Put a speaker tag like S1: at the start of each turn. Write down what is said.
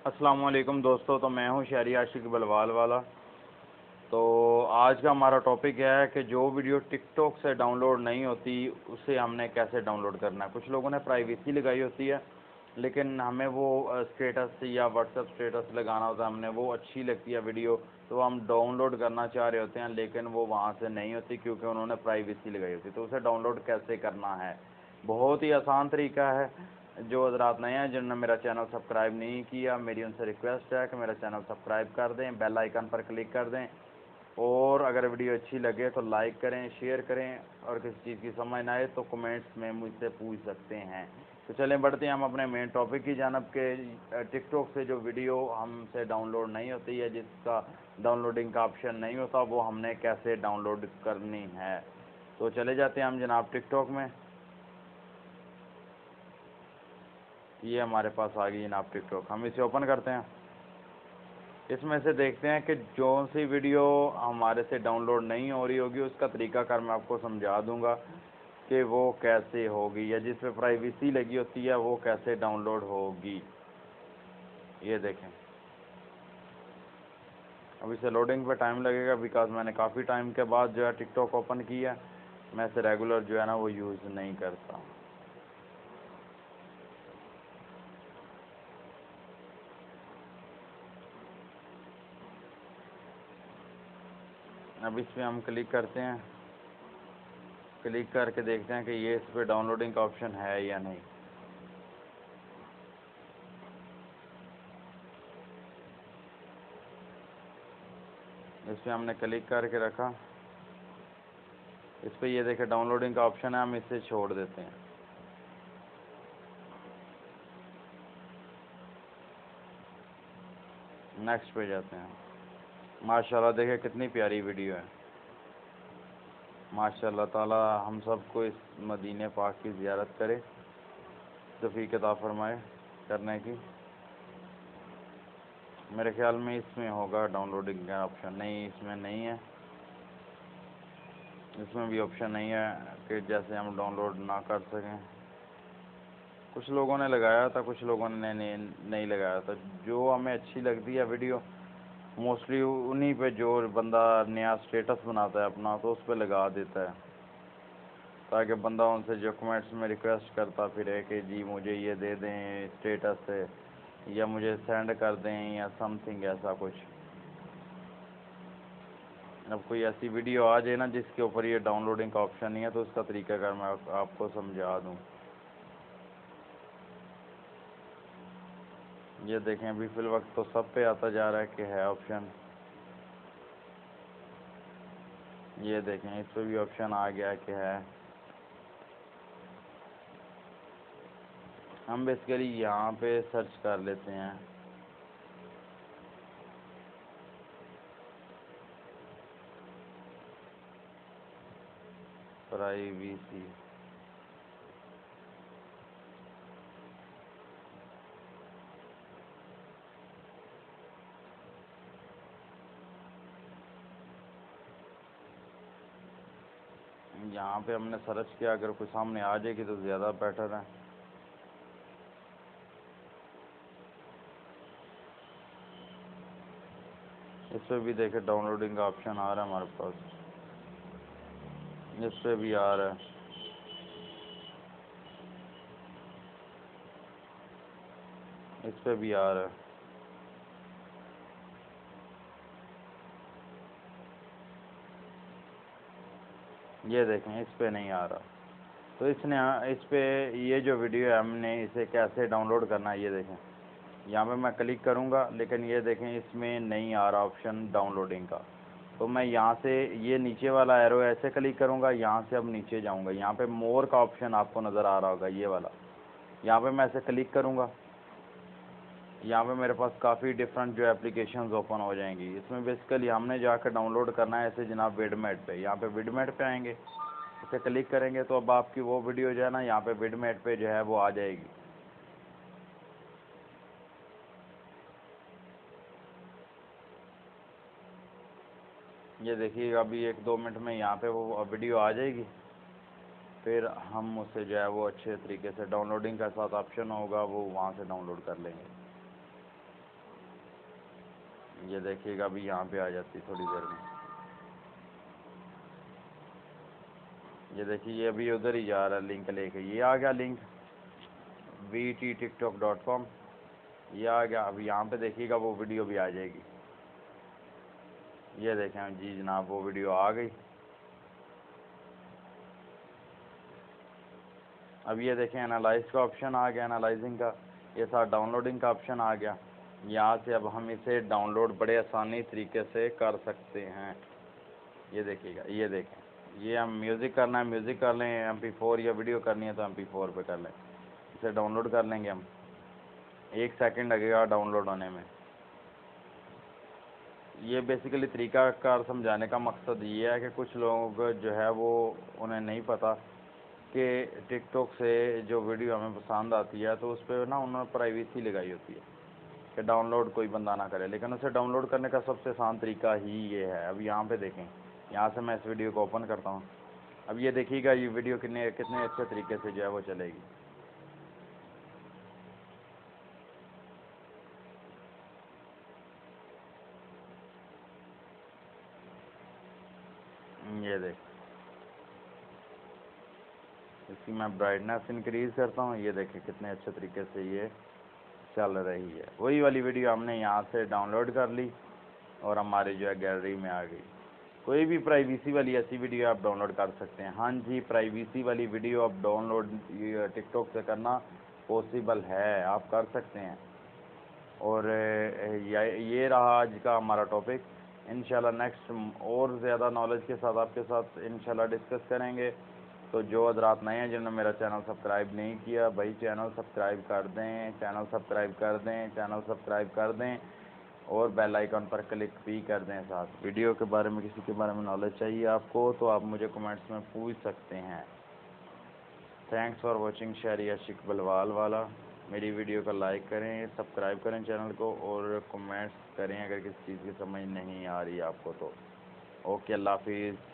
S1: अस्सलाम वालेकुम दोस्तों। तो मैं हूं शहरी आशिक बलवाल वाला। तो आज का हमारा टॉपिक है कि जो वीडियो टिकटॉक से डाउनलोड नहीं होती उसे हमने कैसे डाउनलोड करना है। कुछ लोगों ने प्राइवेसी लगाई होती है, लेकिन हमें वो स्टेटस या व्हाट्सएप स्टेटस लगाना होता है, हमने वो अच्छी लगती है वीडियो, तो हम डाउनलोड करना चाह रहे होते हैं, लेकिन वो वहाँ से नहीं होती क्योंकि उन्होंने प्राइवेसी लगाई होती है। तो उसे डाउनलोड कैसे करना है, बहुत ही आसान तरीका है। जो हजरात नए हैं, जिन्होंने मेरा चैनल सब्सक्राइब नहीं किया, मेरी उनसे रिक्वेस्ट है कि मेरा चैनल सब्सक्राइब कर दें, बेल आइकन पर क्लिक कर दें, और अगर वीडियो अच्छी लगे तो लाइक करें, शेयर करें, और किसी चीज़ की समझ ना आए तो कमेंट्स में मुझसे पूछ सकते हैं। तो चलें बढ़ते हैं हम अपने मेन टॉपिक की जानब के टिकटॉक से जो वीडियो हमसे डाउनलोड नहीं होती है, जिसका डाउनलोडिंग का ऑप्शन नहीं होता, वो हमने कैसे डाउनलोड करनी है। तो चले जाते हैं हम जनाब टिकटॉक में। ये हमारे पास आ गई जनाब टिकटॉक, हम इसे ओपन करते हैं। इसमें से देखते हैं कि जो सी वीडियो हमारे से डाउनलोड नहीं हो रही होगी उसका तरीकाकार मैं आपको समझा दूंगा कि वो कैसे होगी, या जिस पे प्राइवेसी लगी होती है वो कैसे डाउनलोड होगी। ये देखें, अब इसे लोडिंग पे टाइम लगेगा, बिकॉज मैंने काफ़ी टाइम के बाद जो है टिकटॉक ओपन किया। मैं इसे रेगुलर जो है ना वो यूज़ नहीं करता। अब इस पर हम क्लिक करते हैं, क्लिक करके देखते हैं कि ये इस पर डाउनलोडिंग का ऑप्शन है या नहीं। इस पर हमने क्लिक करके रखा, इस पर ये देखें डाउनलोडिंग का ऑप्शन है, हम इसे छोड़ देते हैं। नेक्स्ट पे जाते हैं। माशाल्लाह देखें कितनी प्यारी वीडियो है। माशाल्लाह ताला हम सबको इस मदीने पाक की ज़ियारत करे, तौफीक अता फरमाए करने की। मेरे ख्याल में इसमें होगा डाउनलोडिंग का ऑप्शन, नहीं इसमें नहीं है। इसमें भी ऑप्शन नहीं है कि जैसे हम डाउनलोड ना कर सकें। कुछ लोगों ने लगाया था, कुछ लोगों ने नहीं लगाया था। जो हमें अच्छी लगती है वीडियो, मोस्टली उन्हीं पे जो बंदा नया स्टेटस बनाता है अपना, तो उस पर लगा देता है, ताकि बंदा उनसे जो कमेंट्स में रिक्वेस्ट करता फिर है कि जी मुझे ये दे दें स्टेटस से, या मुझे सेंड कर दें, या समथिंग ऐसा कुछ। अब कोई ऐसी वीडियो आ जाए ना जिसके ऊपर ये डाउनलोडिंग का ऑप्शन नहीं है, तो उसका तरीका अगर मैं आपको समझा दूँ। ये देखें अभी फिल वक्त तो सब पे आता जा रहा है कि है ऑप्शन। ये देखें इस पर भी ऑप्शन आ गया कि है। हम बेसिकली यहाँ पे सर्च कर लेते हैं। प्राइवेसी, यहाँ पे हमने सर्च किया, अगर कोई सामने आ जाएगी तो ज़्यादा बेटर है। इस पर भी देखे डाउनलोडिंग का ऑप्शन आ रहा है हमारे पास, इस पर भी आ रहा है, इस पर भी आ रहा है। ये देखें इस पर नहीं आ रहा। तो इसने इस पे ये जो वीडियो है हमने इसे कैसे डाउनलोड करना है, ये देखें यहाँ पे मैं क्लिक करूँगा, लेकिन ये देखें इसमें नहीं आ रहा ऑप्शन डाउनलोडिंग का। तो मैं यहाँ से ये नीचे वाला एरो ऐसे क्लिक करूँगा, यहाँ से अब नीचे जाऊँगा, यहाँ पे मोर का ऑप्शन आपको नज़र आ रहा होगा ये वाला। यहाँ पे मैं ऐसे क्लिक करूँगा, यहाँ पे मेरे पास काफ़ी डिफरेंट जो एप्लीकेशंस ओपन हो जाएंगी। इसमें बेसिकली हमने जाकर डाउनलोड करना है ऐसे जनाब विडमेट पे। यहाँ पे विडमेट पे आएंगे, इसे क्लिक करेंगे तो अब आपकी वो वीडियो जो है ना यहाँ पे विडमेट पे जो है वो आ जाएगी। ये देखिए अभी 1-2 मिनट में यहाँ पे वो वीडियो आ जाएगी, फिर हम उसे जो है वो अच्छे तरीके से डाउनलोडिंग का साथ ऑप्शन होगा वो वहाँ से डाउनलोड कर लेंगे। ये देखिएगा अभी यहाँ पे आ जाती थोड़ी देर में। ये देखिए ये अभी उधर ही जा रहा है लिंक लेके, ये आ गया लिंक vttiktok.com, ये आ गया। अभी यहाँ पे देखिएगा वो वीडियो भी आ जाएगी। ये देखें जी जनाब वो वीडियो आ गई। अब ये देखें एनालाइज का ऑप्शन आ गया, एनालाइजिंग का। ये साथ डाउनलोडिंग का ऑप्शन आ गया। यहाँ से अब हम इसे डाउनलोड बड़े आसानी तरीके से कर सकते हैं। ये देखिएगा, ये देखें, ये हम म्यूज़िक करना है म्यूज़िक कर लें, MP4 या वीडियो करनी है तो MP4 पे कर लें। इसे डाउनलोड कर लेंगे हम, 1 सेकंड लगेगा डाउनलोड होने में। ये बेसिकली तरीका कार समझाने का मकसद ये है कि कुछ लोग जो है वो उन्हें नहीं पता कि टिकटॉक से जो वीडियो हमें पसंद आती है तो उस पर ना उन्होंने प्राइवेसी लगाई होती है कि डाउनलोड कोई बंदा ना करे, लेकिन उसे डाउनलोड करने का सबसे आसान तरीका ही ये है। अब यहाँ पे देखें, यहाँ से मैं इस वीडियो को ओपन करता हूँ। अब ये देखिएगा ये वीडियो कितने अच्छे तरीके से जो है वो चलेगी। ये देख, इसकी मैं ब्राइटनेस इंक्रीज़ करता हूँ। ये देखें कितने अच्छे तरीके से ये चल रही है। वही वाली वीडियो हमने यहाँ से डाउनलोड कर ली और हमारे जो है गैलरी में आ गई। कोई भी प्राइवेसी वाली ऐसी वीडियो आप डाउनलोड कर सकते हैं। हाँ जी, प्राइवेसी वाली वीडियो आप डाउनलोड टिकटॉक से करना पॉसिबल है, आप कर सकते हैं। और ये रहा आज का हमारा टॉपिक। इंशाल्लाह नेक्स्ट और ज़्यादा नॉलेज के साथ आपके साथ इंशाल्लाह डिस्कस करेंगे। तो जो हज़रात नए हैं जिन्होंने मेरा चैनल सब्सक्राइब नहीं किया, भाई चैनल सब्सक्राइब कर दें, चैनल सब्सक्राइब कर दें, चैनल सब्सक्राइब कर दें और बेल आइकन पर क्लिक भी कर दें। साथ वीडियो के बारे में किसी के बारे में नॉलेज चाहिए आपको तो आप मुझे कमेंट्स में पूछ सकते हैं। थैंक्स फॉर वॉचिंग शहरी आशिक बलवाल वाला। मेरी वीडियो को लाइक करें, सब्सक्राइब करें चैनल को और कमेंट्स करें अगर किसी चीज़ की समझ नहीं आ रही आपको तो। ओके, अल्लाह हाफिज़।